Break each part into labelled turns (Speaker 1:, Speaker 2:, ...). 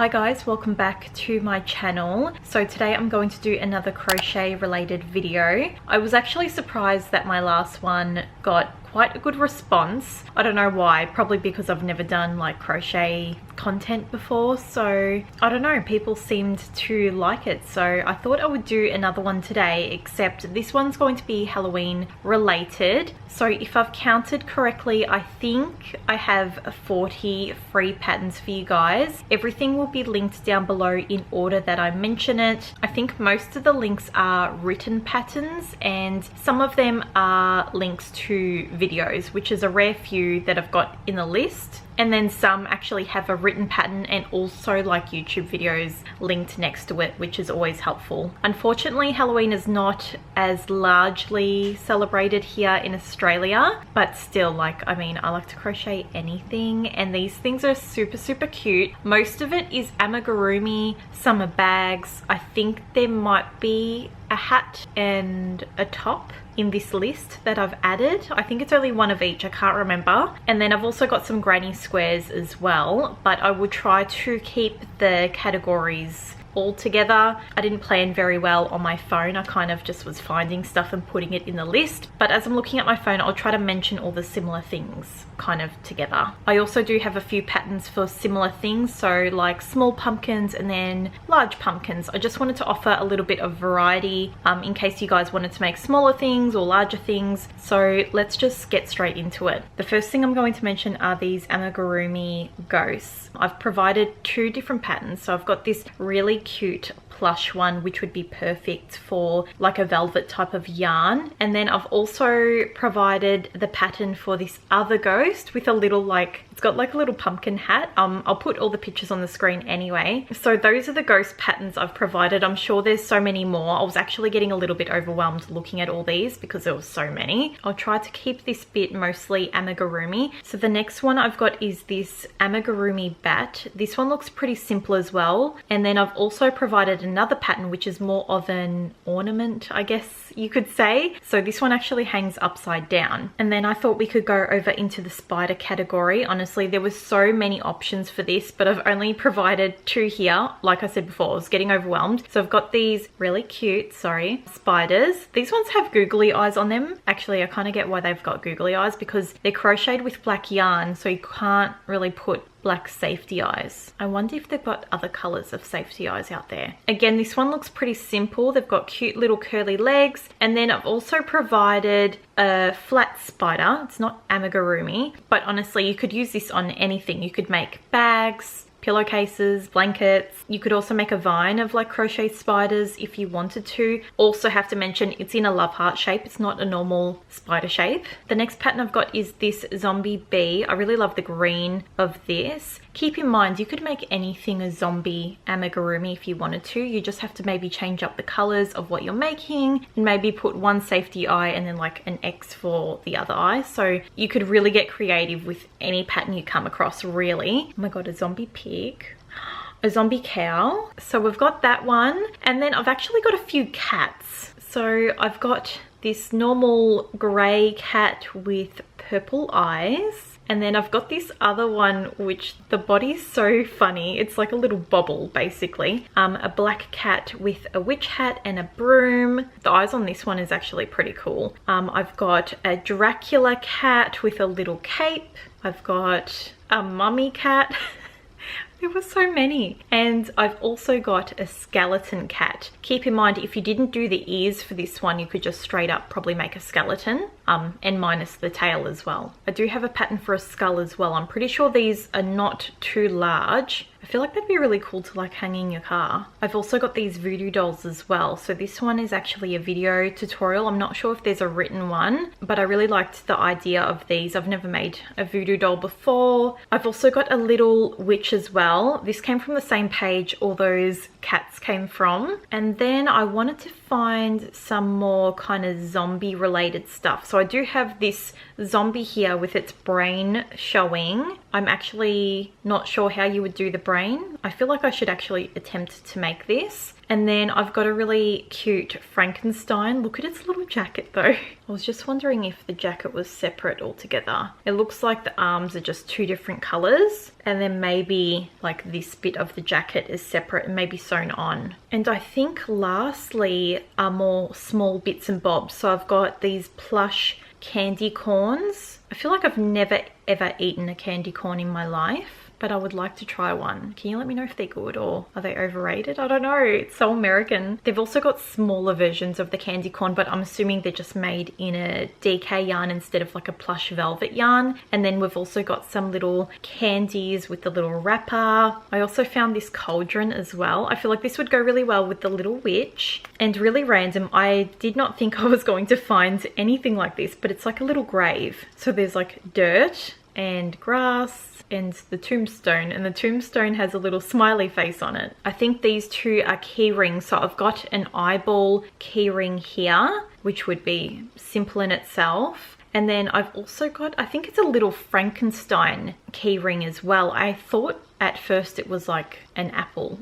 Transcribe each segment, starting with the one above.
Speaker 1: Hi guys, welcome back to my channel. So today I'm going to do another crochet related video. I was actually surprised that my last one got quite a good response. I don't know why, probably because I've never done like crochet content before, so I don't know, people seemed to like it, so I thought I would do another one today, except this one's going to be Halloween related. So if I've counted correctly, I think I have 40 free patterns for you guys. Everything will be linked down below in order that I mention it. I think most of the links are written patterns and some of them are links to videos, which is a rare few that I've got in the list. And then some actually have a written pattern and also like YouTube videos linked next to it, which is always helpful. Unfortunately, Halloween is not as largely celebrated here in Australia, but still, like, I mean, I like to crochet anything and these things are super cute. Most of it is amigurumi, some are bags. I think there might be a hat and a top in this list that I've added. I think it's only one of each, I can't remember. And then I've also got some granny squares as well, but I will try to keep the categories all together. I didn't plan very well on my phone. I kind of just was finding stuff and putting it in the list. But as I'm looking at my phone, I'll try to mention all the similar things kind of together. I also do have a few patterns for similar things, so like small pumpkins and then large pumpkins. I just wanted to offer a little bit of variety in case you guys wanted to make smaller things or larger things. So let's just get straight into it. The first thing I'm going to mention are these amigurumi ghosts. I've provided two different patterns. So I've got this really cute plush one, which would be perfect for like a velvet type of yarn, and then I've also provided the pattern for this other ghost with a little, like, it's got like a little pumpkin hat. I'll put all the pictures on the screen anyway. So those are the ghost patterns I've provided. I'm sure there's so many more. I was actually getting a little bit overwhelmed looking at all these because there was so many. I'll try to keep this bit mostly amigurumi. So the next one I've got is this amigurumi bat. This one looks pretty simple as well, and then I've also provided another pattern which is more of an ornament, I guess you could say. So this one actually hangs upside down. And then I thought we could go over into the spider category. Honestly, there was so many options for this, but I've only provided two here. Like I said before, I was getting overwhelmed. So I've got these really cute, spiders. These ones have googly eyes on them. Actually, I kind of get why they've got googly eyes because they're crocheted with black yarn, so you can't really put black safety eyes. I wonder if they've got other colors of safety eyes out there. Again, this one looks pretty simple. They've got cute little curly legs, and then I've also provided a flat spider. It's not amigurumi, but honestly, you could use this on anything. You could make bags, pillowcases, blankets. You could also make a vine of like crochet spiders if you wanted to. Also have to mention it's in a love heart shape. It's not a normal spider shape. The next pattern I've got is this zombie bee. I really love the green of this. Keep in mind, you could make anything a zombie amigurumi if you wanted to. You just have to maybe change up the colors of what you're making and maybe put one safety eye and then like an X for the other eye. So you could really get creative with any pattern you come across, really. Oh my god, a zombie pig. A zombie cow. So we've got that one. And then I've actually got a few cats. So I've got this normal grey cat with purple eyes. And then I've got this other one, which the body's so funny. It's like a little bobble, basically. A black cat with a witch hat and a broom. The eyes on this one is actually pretty cool. I've got a Dracula cat with a little cape. I've got a mummy cat. There were so many. And I've also got a skeleton cat. Keep in mind, if you didn't do the ears for this one, you could just straight up probably make a skeleton, and minus the tail as well. I do have a pattern for a skull as well. I'm pretty sure these are not too large. I feel like that'd be really cool to like hang in your car. I've also got these voodoo dolls as well. So this one is actually a video tutorial. I'm not sure if there's a written one, but I really liked the idea of these. I've never made a voodoo doll before. I've also got a little witch as well. This came from the same page all those cats came from. And then I wanted to find some more kind of zombie related stuff. So I do have this zombie here with its brain showing. I'm actually not sure how you would do the brain. I feel like I should actually attempt to make this. And then I've got a really cute Frankenstein. Look at its little jacket though. I was just wondering if the jacket was separate altogether. It looks like the arms are just two different colors, and then maybe like this bit of the jacket is separate and maybe sewn on. And I think lastly are more small bits and bobs. So I've got these plush candy corns. I feel like I've never ever eaten a candy corn in my life, but I would like to try one. Can you let me know if they're good or are they overrated? I don't know. It's so American. They've also got smaller versions of the candy corn, but I'm assuming they're just made in a DK yarn instead of like a plush velvet yarn. And then we've also got some little candies with the little wrapper. I also found this cauldron as well. I feel like this would go really well with the little witch. And really random, I did not think I was going to find anything like this, but it's like a little grave. So there's like dirt and grass and the tombstone, and the tombstone has a little smiley face on it. I think these two are key rings. So I've got an eyeball key ring here, which would be simple in itself. And then I've also got, I think it's a little Frankenstein key ring as well. I thought at first it was like an apple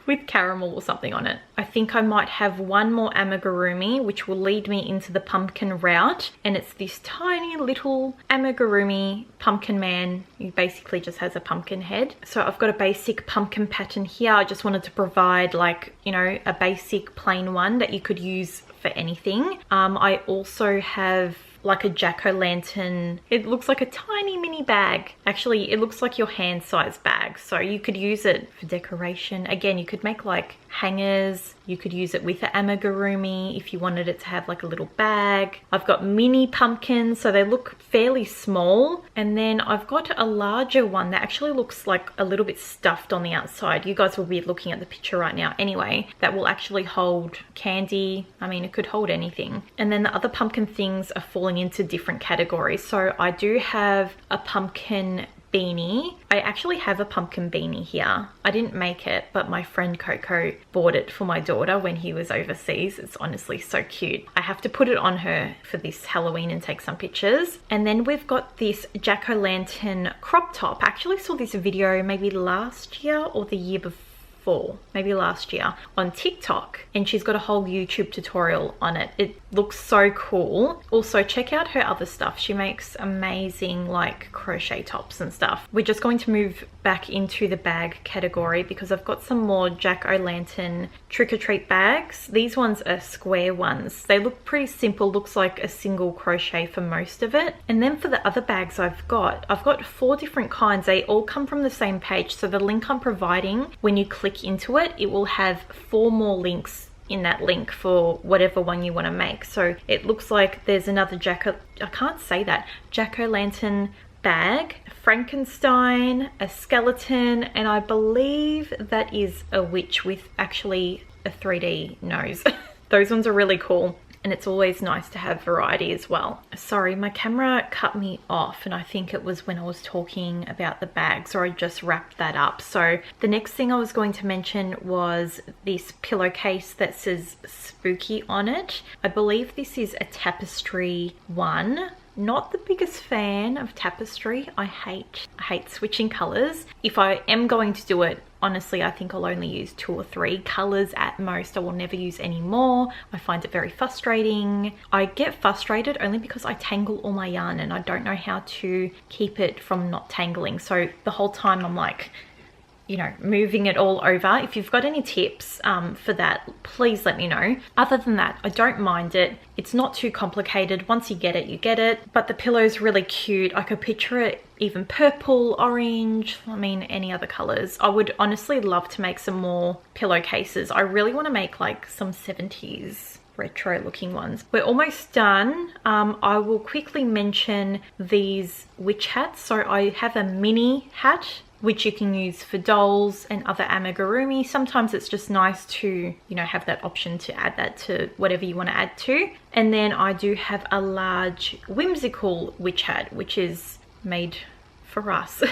Speaker 1: with caramel or something on it. I think I might have one more amigurumi, which will lead me into the pumpkin route. And it's this tiny little amigurumi pumpkin man. He basically just has a pumpkin head. So I've got a basic pumpkin pattern here. I just wanted to provide like, you know, a basic plain one that you could use for anything. I also have like a jack-o'-lantern. It looks like a tiny mini bag. Actually, it looks like your hand-sized bag. So you could use it for decoration. Again, you could make like hangers. You could use it with an amigurumi if you wanted it to have like a little bag. I've got mini pumpkins, so they look fairly small. And then I've got a larger one that actually looks like a little bit stuffed on the outside. You guys will be looking at the picture right now. Anyway, that will actually hold candy. I mean, it could hold anything. And then the other pumpkin things are falling into different categories. So I do have a pumpkin beanie. I actually have a pumpkin beanie here. I didn't make it, but my friend Coco bought it for my daughter when he was overseas. It's honestly so cute. I have to put it on her for this Halloween and take some pictures. And then we've got this jack-o'-lantern crop top. I actually saw this video maybe last year or the year before. Maybe last year on TikTok, and she's got a whole YouTube tutorial on it. It looks so cool. Also, check out her other stuff. She makes amazing like crochet tops and stuff. We're just going to move back into the bag category because I've got some more jack-o'-lantern trick-or-treat bags. These ones are square ones. They look pretty simple. Looks like a single crochet for most of it. And then for the other bags I've got 4 different kinds. They all come from the same page. So the link I'm providing, when you click into it, it will have 4 more links in that link for whatever one you want to make. So it looks like there's another jack-o'-lantern bag, Frankenstein, a skeleton, and I believe that is a witch with actually a 3D nose. Those ones are really cool. And it's always nice to have variety as well. Sorry, my camera cut me off, and I think it was when I was talking about the bags, or I just wrapped that up. So the next thing I was going to mention was this pillowcase that says spooky on it. I believe this is a tapestry one. Not the biggest fan of tapestry. I hate switching colors. If I am going to do it, honestly, I think I'll only use 2 or 3 colors at most. I will never use any more. I find it very frustrating. I get frustrated only because I tangle all my yarn and I don't know how to keep it from not tangling. So the whole time I'm like, you know, moving it all over. If you've got any tips for that, please let me know. Other than that, I don't mind it. It's not too complicated. Once you get it, you get it. But the pillow's really cute. I could picture it even purple, orange, I mean, any other colors. I would honestly love to make some more pillowcases. I really want to make like some 70s retro looking ones. We're almost done. I will quickly mention these witch hats. So I have a mini hat, which you can use for dolls and other amigurumi. Sometimes it's just nice to, you know, have that option to add that to whatever you want to add to. And then I do have a large whimsical witch hat, which is made for us.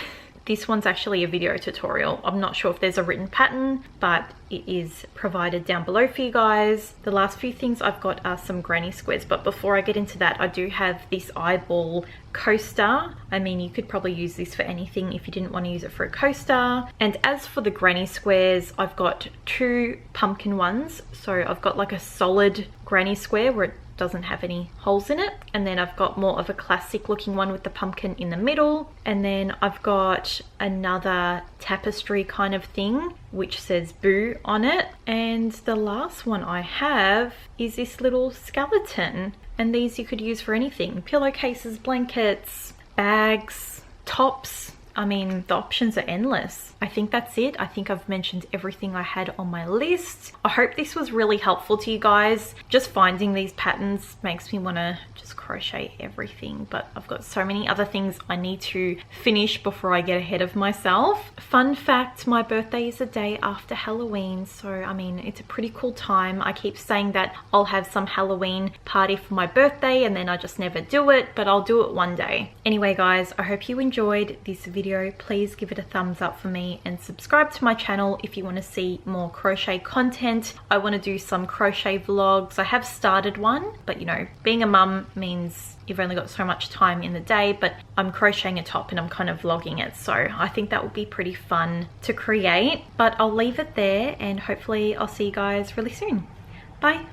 Speaker 1: This one's actually a video tutorial. I'm not sure if there's a written pattern, but it is provided down below for you guys. The last few things I've got are some granny squares, but before I get into that, I do have this eyeball coaster. I mean, you could probably use this for anything if you didn't want to use it for a coaster. And as for the granny squares, I've got 2 pumpkin ones. So I've got like a solid granny square where it doesn't have any holes in it, and then I've got more of a classic looking one with the pumpkin in the middle, and then I've got another tapestry kind of thing which says boo on it, and the last one I have is this little skeleton, and these you could use for anything: pillowcases, blankets, bags, tops. I mean, the options are endless. I think that's it. I think I've mentioned everything I had on my list. I hope this was really helpful to you guys. Just finding these patterns makes me want to just crochet everything, but I've got so many other things I need to finish before I get ahead of myself. Fun fact, my birthday is a day after Halloween, so I mean, it's a pretty cool time. I keep saying that I'll have some Halloween party for my birthday and then I just never do it, but I'll do it one day. Anyway guys, I hope you enjoyed this video. Please give it a thumbs up for me and subscribe to my channel if you want to see more crochet content. I want to do some crochet vlogs. I have started one, but you know, being a mum means you've only got so much time in the day, but I'm crocheting a top and I'm kind of vlogging it, so I think that would be pretty fun to create. But I'll leave it there and hopefully I'll see you guys really soon. Bye.